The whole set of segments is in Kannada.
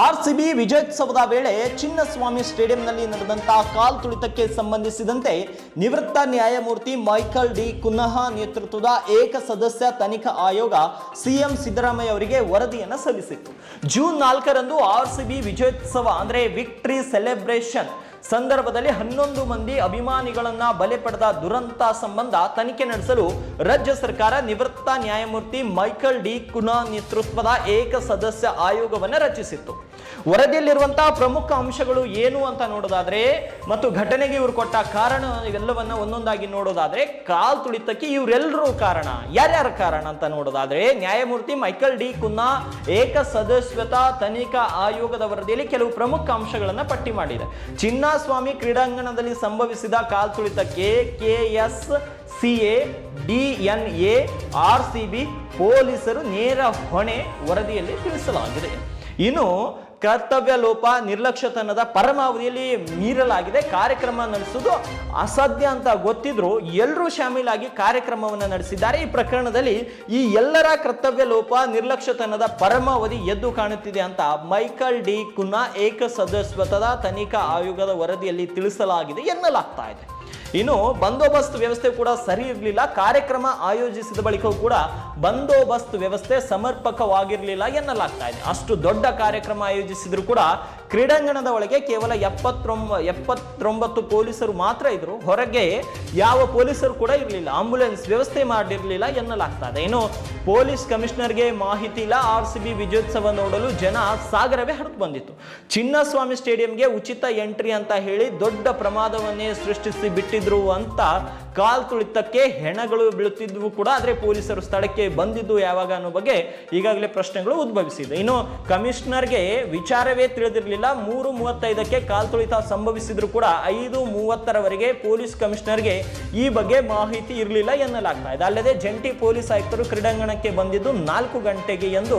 ಆರ್ಸಿಬಿ ವಿಜಯೋತ್ಸವದ ವೇಳೆ ಚಿನ್ನಸ್ವಾಮಿ ಸ್ಟೇಡಿಯಂನಲ್ಲಿ ನಡೆದಂತಹ ಕಾಲ್ ತುಳಿತಕ್ಕೆ ಸಂಬಂಧಿಸಿದಂತೆ ನಿವೃತ್ತ ನ್ಯಾಯಮೂರ್ತಿ ಮೈಕಲ್ ಡಿ ಕುನ್ನಹ ನೇತೃತ್ವದ ಏಕ ಸದಸ್ಯ ತನಿಖಾ ಆಯೋಗ ಸಿಎಂ ಸಿದ್ದರಾಮಯ್ಯ ಅವರಿಗೆ ವರದಿಯನ್ನು ಸಲ್ಲಿಸಿತ್ತು. ಜೂನ್ 4ರಂದು ಆರ್ಸಿಬಿ ವಿಜಯೋತ್ಸವ ಅಂದ್ರೆ ವಿಕ್ಟರಿ ಸೆಲೆಬ್ರೇಷನ್ ಸಂದರ್ಭದಲ್ಲಿ 11 ಮಂದಿ ಅಭಿಮಾನಿಗಳನ್ನ ಬಲೆ ಪಡೆದ ದುರಂತ ಸಂಬಂಧ ತನಿಖೆ ನಡೆಸಲು ರಾಜ್ಯ ಸರ್ಕಾರ ನಿವೃತ್ತ ನ್ಯಾಯಮೂರ್ತಿ ಮೈಕಲ್ ಡಿ ಕುನ್ನಹ ನೇತೃತ್ವದ ಏಕ ಸದಸ್ಯ ಆಯೋಗವನ್ನು ರಚಿಸಿತ್ತು. ವರದಿಯಲ್ಲಿರುವಂತಹ ಪ್ರಮುಖ ಅಂಶಗಳು ಏನು ಅಂತ ನೋಡೋದಾದ್ರೆ ಮತ್ತು ಘಟನೆಗೆ ಇವರು ಕೊಟ್ಟ ಕಾರಣ ಇವೆಲ್ಲವನ್ನ ಒಂದೊಂದಾಗಿ ನೋಡೋದಾದ್ರೆ ಕಾಲ್ ತುಳಿತಕ್ಕೆ ಇವರೆಲ್ಲರೂ ಕಾರಣ, ಯಾರ್ಯಾರ ಕಾರಣ ಅಂತ ನೋಡೋದಾದ್ರೆ ನ್ಯಾಯಮೂರ್ತಿ ಮೈಕಲ್ ಡಿ ಕುನ್ನಹ ಏಕ ಸದಸ್ಯತಾ ತನಿಖಾ ಆಯೋಗದ ವರದಿಯಲ್ಲಿ ಕೆಲವು ಪ್ರಮುಖ ಅಂಶಗಳನ್ನ ಪಟ್ಟಿ ಮಾಡಿದೆ. ಚಿನ್ನಸ್ವಾಮಿ ಕ್ರೀಡಾಂಗಣದಲ್ಲಿ ಸಂಭವಿಸಿದ ಕಾಲ್ ತುಳಿತಕ್ಕೆ KSCA, DNA, RCB ಪೊಲೀಸರು ನೇರ ಹೊಣೆ ವರದಿಯಲ್ಲಿ ತಿಳಿಸಲಾಗಿದೆ. ಇನ್ನು ಕರ್ತವ್ಯ ಲೋಪ ನಿರ್ಲಕ್ಷ್ಯತನದ ಪರಮಾವಧಿಯಲ್ಲಿ ಮೀರಲಾಗಿದೆ. ಕಾರ್ಯಕ್ರಮ ನಡೆಸುವುದು ಅಸಾಧ್ಯ ಅಂತ ಗೊತ್ತಿದ್ರು ಎಲ್ಲರೂ ಶಾಮೀಲಾಗಿ ಕಾರ್ಯಕ್ರಮವನ್ನು ನಡೆಸಿದ್ದಾರೆ. ಈ ಪ್ರಕರಣದಲ್ಲಿ ಈ ಎಲ್ಲರ ಕರ್ತವ್ಯ ಲೋಪ ನಿರ್ಲಕ್ಷ್ಯತನದ ಪರಮಾವಧಿ ಎದ್ದು ಕಾಣುತ್ತಿದೆ ಅಂತ ಮೈಕಲ್ ಡಿ ಕುನ್ನಹ ಏಕ ಸದಸ್ಯತ್ವದ ತನಿಖಾ ಆಯೋಗದ ವರದಿಯಲ್ಲಿ ತಿಳಿಸಲಾಗಿದೆ ಎನ್ನಲಾಗ್ತಾ ಇದೆ. ಇನ್ನು ಬಂದೋಬಸ್ತ್ ವ್ಯವಸ್ಥೆ ಕೂಡ ಸರಿ ಇರಲಿಲ್ಲ. ಕಾರ್ಯಕ್ರಮ ಆಯೋಜಿಸಿದ ಬಳಿಕವೂ ಕೂಡ ಬಂದೋಬಸ್ತ್ ವ್ಯವಸ್ಥೆ ಸಮರ್ಪಕವಾಗಿರಲಿಲ್ಲ ಎನ್ನಲಾಗ್ತಾ ಇದೆ. ಅಷ್ಟು ದೊಡ್ಡ ಕಾರ್ಯಕ್ರಮ ಆಯೋಜಿಸಿದ್ರು ಕೂಡ ಕ್ರೀಡಾಂಗಣದ ಒಳಗೆ ಕೇವಲ 79 ಪೊಲೀಸರು ಮಾತ್ರ ಇದ್ರು. ಹೊರಗೆ ಯಾವ ಪೊಲೀಸರು ಕೂಡ ಇರಲಿಲ್ಲ. ಆಂಬ್ಯುಲೆನ್ಸ್ ವ್ಯವಸ್ಥೆ ಮಾಡಿರಲಿಲ್ಲ ಎನ್ನಲಾಗ್ತಾ ಇದೆ. ಇನ್ನು ಪೊಲೀಸ್ ಕಮಿಷನರ್ಗೆ ಮಾಹಿತಿ ಇಲ್ಲ. RCB ವಿಜಯೋತ್ಸವ ನೋಡಲು ಜನ ಸಾಗರವೇ ಹರಿದು ಬಂದಿತ್ತು. ಚಿನ್ನಸ್ವಾಮಿ ಸ್ಟೇಡಿಯಂಗೆ ಉಚಿತ ಎಂಟ್ರಿ ಅಂತ ಹೇಳಿ ದೊಡ್ಡ ಪ್ರಮಾದವನ್ನೇ ಸೃಷ್ಟಿಸಿ ಬಿಟ್ಟಿದ್ರು ಅಂತ ಕಾಲ್ ತುಳಿತಕ್ಕೆ ಹೆಣಗಳು ಬೀಳುತ್ತಿದ್ವು ಕೂಡ. ಆದ್ರೆ ಪೊಲೀಸರು ಸ್ಥಳಕ್ಕೆ ಬಂದಿದ್ದು ಯಾವಾಗ ಅನ್ನೋ ಬಗ್ಗೆ ಈಗಾಗಲೇ ಪ್ರಶ್ನೆಗಳು ಉದ್ಭವಿಸಿದೆ. ಇನ್ನು ಕಮಿಷನರ್ಗೆ ವಿಚಾರವೇ ತಿಳಿದಿರಲಿಲ್ಲ. 3:35ಕ್ಕೆ ಕಾಲ್ ತುಳಿತ ಸಂಭವಿಸಿದ್ರು ಕೂಡ 5:30ರವರೆಗೆ ಪೊಲೀಸ್ ಕಮಿಷನರ್ಗೆ ಈ ಬಗ್ಗೆ ಮಾಹಿತಿ ಇರಲಿಲ್ಲ ಎನ್ನಲಾಗ್ತಾ ಇದೆ. ಅಲ್ಲದೆ ಜಂಟಿ ಪೊಲೀಸ್ ಆಯುಕ್ತರು ಕ್ರೀಡಾಂಗಣಕ್ಕೆ ಬಂದಿದ್ದು 4 ಗಂಟೆಗೆ ಎಂದು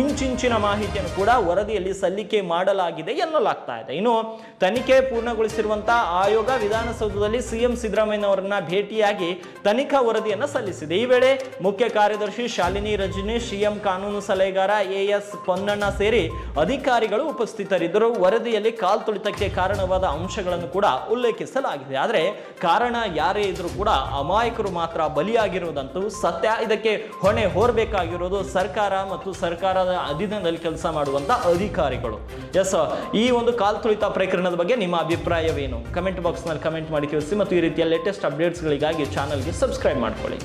ಇಂಚಿಂಚಿನ ಮಾಹಿತಿಯನ್ನು ಕೂಡ ವರದಿಯಲ್ಲಿ ಸಲ್ಲಿಕೆ ಮಾಡಲಾಗಿದೆ ಎನ್ನಲಾಗ್ತಾ ಇದೆ. ಇನ್ನು ತನಿಖೆ ಪೂರ್ಣಗೊಳಿಸಿರುವಂತಹ ಆಯೋಗ ವಿಧಾನಸೌಧದಲ್ಲಿ ಸಿಎಂ ಸಿದ್ದರಾಮಯ್ಯನವರನ್ನ ಭೇಟಿಯಾಗಿ ತನಿಖಾ ವರದಿಯನ್ನು ಸಲ್ಲಿಸಿದೆ. ಈ ವೇಳೆ ಮುಖ್ಯ ಕಾರ್ಯದರ್ಶಿ ಶಾಲಿನಿ ರಜನೀಶ್, ಸಿಎಂ ಕಾನೂನು ಸಲಹೆಗಾರ AS ಪೊನ್ನಣ್ಣ ಸೇರಿ ಅಧಿಕಾರಿಗಳು ಉಪಸ್ಥಿತರಿದ್ದರು. ವರದಿಯಲ್ಲಿ ಕಾಲ್ ತುಳಿತಕ್ಕೆ ಕಾರಣವಾದ ಅಂಶಗಳನ್ನು ಕೂಡ ಉಲ್ಲೇಖಿಸಲಾಗಿದೆ. ಆದರೆ ಕಾರಣ ಯಾರೇ ಇದ್ರೂ ಕೂಡ ಅಮಾಯಕರು ಮಾತ್ರ ಬಲಿಯಾಗಿರುವುದಂತೂ ಸತ್ಯ. ಇದಕ್ಕೆ ಹೊಣೆ ಹೊರಬೇಕಾಗಿರೋದು ಸರ್ಕಾರ ಮತ್ತು ಸರ್ಕಾರದ ಅಧೀನದಲ್ಲಿ ಕೆಲಸ ಮಾಡುವಂತ ಅಧಿಕಾರಿಗಳು. ಎಸ್, ಈ ಒಂದು ಕಾಲ್ ತುಳಿತ ಪ್ರಕರಣದ ಬಗ್ಗೆ ನಿಮ್ಮ ಅಭಿಪ್ರಾಯವೇನು? ಕಮೆಂಟ್ ಬಾಕ್ಸ್ ನಲ್ಲಿ ಕಮೆಂಟ್ ಮಾಡಿ ತಿಳಿಸಿ ಮತ್ತು ಈ ರೀತಿಯ ಲೇಟೆಸ್ಟ್ ಅಪ್ಡೇಟ್ಸ್ಗಳಿಗಾಗಿ ಚಾನಲ್ಗೆ ಸಬ್ಸ್ಕ್ರೈಬ್ ಮಾಡ್ಕೊಳ್ಳಿ.